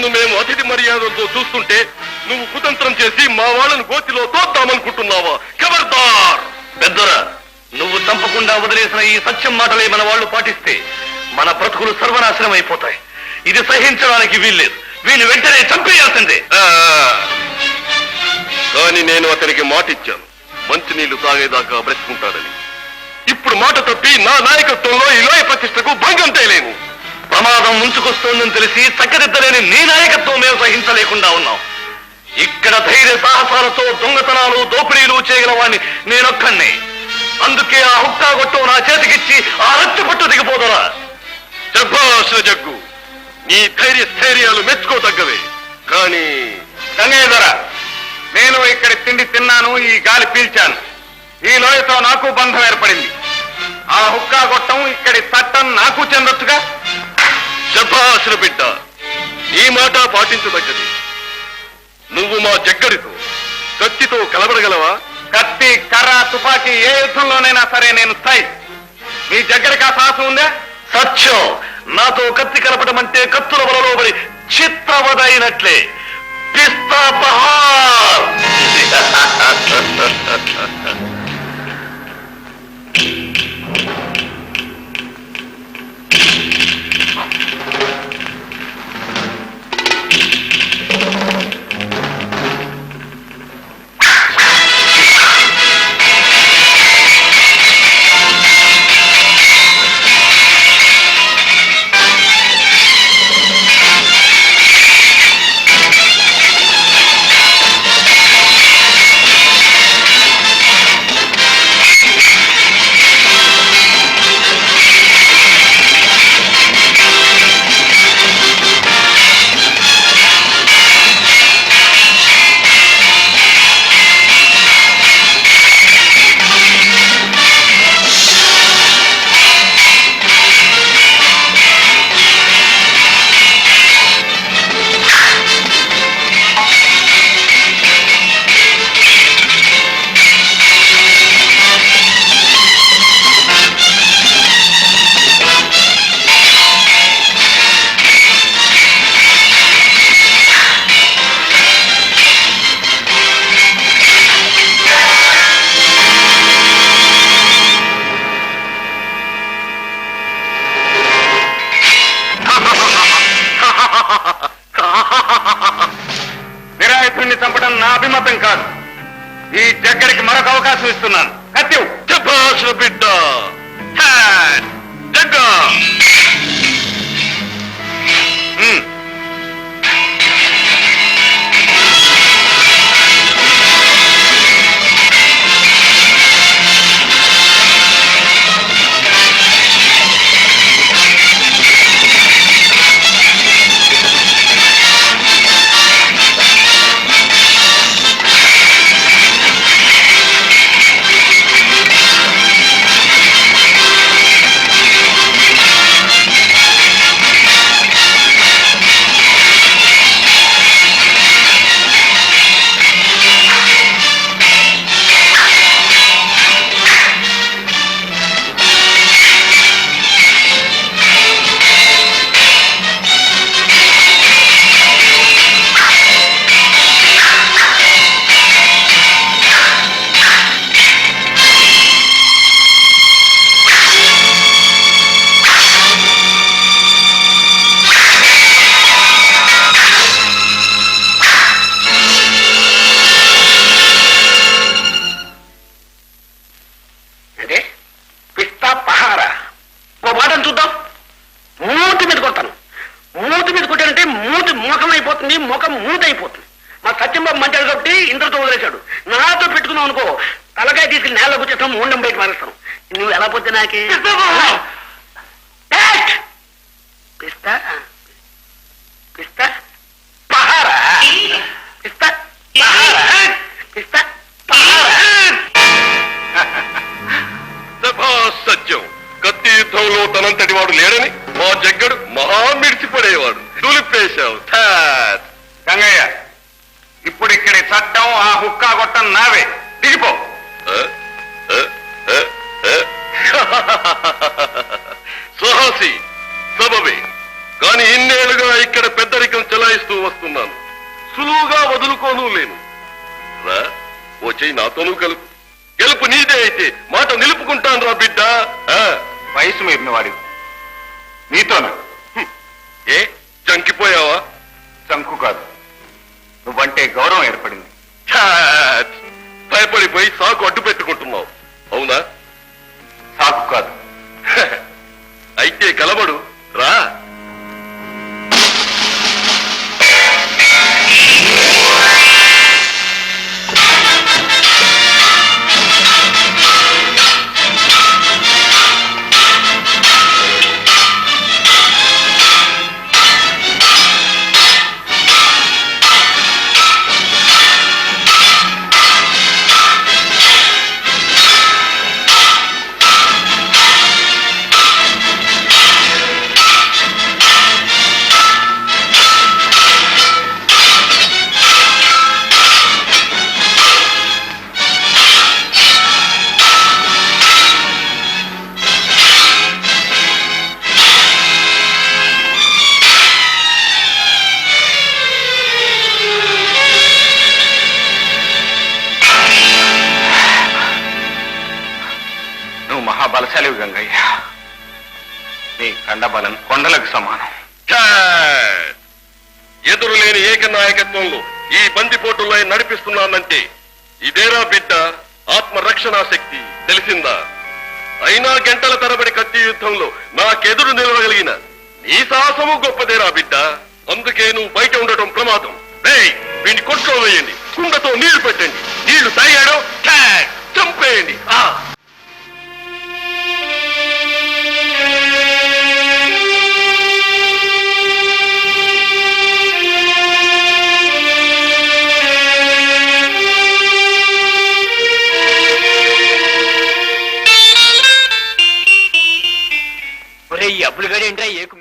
నిన్ను మేము అతిథి మర్యాదలతో చూస్తుంటే నువ్వు కుతంత్రం చేసి మా వాళ్ళను గోతిలో తోద్దామనుకుంటున్నావా? ఖబర్దార్! పెద్దరా, నువ్వు చంపకుండా వదిలేసిన ఈ సత్యం మాటలే మన వాళ్ళు పాటిస్తే మన బ్రతుకులు సర్వనాశనం అయిపోతాయి. ఇది సహించడానికి వీల్లేదు. వీళ్ళు వెంటనే చంపేయాల్సిందే. కానీ నేను అతనికి మాటిచ్చాను, మంచినీళ్లు తాగేదాకా బ్రతుకుంటాడని. ఇప్పుడు మాట తప్పి నా నాయకత్వంలో ఈ లోయ ప్రతిష్టకు భంగం తేలేను. ప్రమాదం ముంచుకొస్తోందని తెలిసి చక్కదిద్దలేని నీ నాయకత్వం మేము సహించలేకుండా ఉన్నాం. ఇక్కడ ధైర్య సాహసాలతో దొంగతనాలు దోపిడీలు చేయగల వాడిని నేనొక్కడినే. అందుకే ఆ హుక్కా గొట్టం నా చేతికిచ్చి ఆ రక్త పట్టు దిగిపోదరా. శభాష్ జగ్గు, నీ ధైర్య స్థైర్యాలు మెచ్చుకోదగ్గవే. కానీ గంగయ్యధర, నేను ఇక్కడ తిండి తిన్నాను, ఈ గాలి పీల్చాను. ఈ లోయతో నాకు బంధం ఏర్పడింది. ఆ హుక్కా గొట్టం ఇక్కడి చట్టం నాకు చెందొచ్చుగా. శభాష్ బిడ్డ, ఈ మాట పాటించదగ్గది. నువ్వు మా జగ్గడితో కత్తితో కలబడగలవా? కత్తి, కర్ర, తుపాకీ ఏ యుద్ధంలోనైనా సరే నేను స్థాయి. మీ జగ్గడికి ఆ సాహసం ఉందా? సత్యం, నాతో కత్తి కలపడం అంటే కత్తుల వలలో పడి చిత్రవదైనట్లే. పిస్తా బహార్. నిరాయుధుణ్ణి చంపడం నా అభిమతం కాదు. ఈ జగ్గడికి మరొక అవకాశం ఇస్తున్నాను. కత్తి శభాష్ బిడ్డ. జగ్గ, ముఖం మూతైపోతుంది. మా సత్యంబాబు మంచాడు కాబట్టి ఇంద్రతో వదిలేశాడు. నాతో పెట్టుకున్నావు అనుకో, తలకాయ తీసుకుని నేల కూర్చేస్తాం, మూండం బయట మారేస్తాను. నువ్వు ఎలా పోతే నాకే పిస్తా పిస్తా పహారా పిస్తా పిస్తా సత్యం, కత్తి యుద్ధంలో తనంతటి వాడు లేడని మా జగ్గడు మహా మిడిచిపడేవాడు. తులిపేశావు. గంగయ్య, ఇప్పుడు ఇక్కడి చట్టం ఆ హుక్కా గొట్టం నావే. దిగిపో. సాహసి సబబే, కానీ ఇన్నేళ్లుగా ఇక్కడ పెద్దరికం చెల ఫిరాయిస్తూ వస్తున్నాను. సులువుగా వదులుకోను లేను. రా, ఓ చెయ్యి నాతోనూ కలుపు. గెలుపు నీదే అయితే మాట నిలుపుకుంటాను రా బిడ్డ. వయసు మీరిన వాడి నీతోనా? ఏ జంకిపోయావా? చంకు కాదు, నువ్వంటే గౌరవం ఏర్పడింది. ఛాట్! భయపడిపోయి సాకు అడ్డు పెట్టుకుంటున్నావు, అవునా? సాకు కాదు. అయితే కలబడు రా. మహాబలశాలివి గంగయ్య. నీ కండబలం కొండలకు సమానం. ఛాట్! ఎదురులేని ఏకనాయకత్వంలో ఈ బందిపోటులో నడిపిస్తున్నానంటే ఇదేరా బిడ్డ ఆత్మరక్షణా శక్తి, తెలిసిందా? అయినా గంటల తరబడి కత్తి యుద్ధంలో నాకెదురు నిలవగలిగిన నీ సాహసము గొప్పదేరా బిడ్డ. అందుకే నువ్వు బయట ఉండటం ప్రమాదం. వీడిని కొట్లో వేయండి, కుండతో నీళ్లు పెట్టండి. నీళ్లు తాగాడు చంపేయండి. అప్పుడుగాడేంటా ఏకు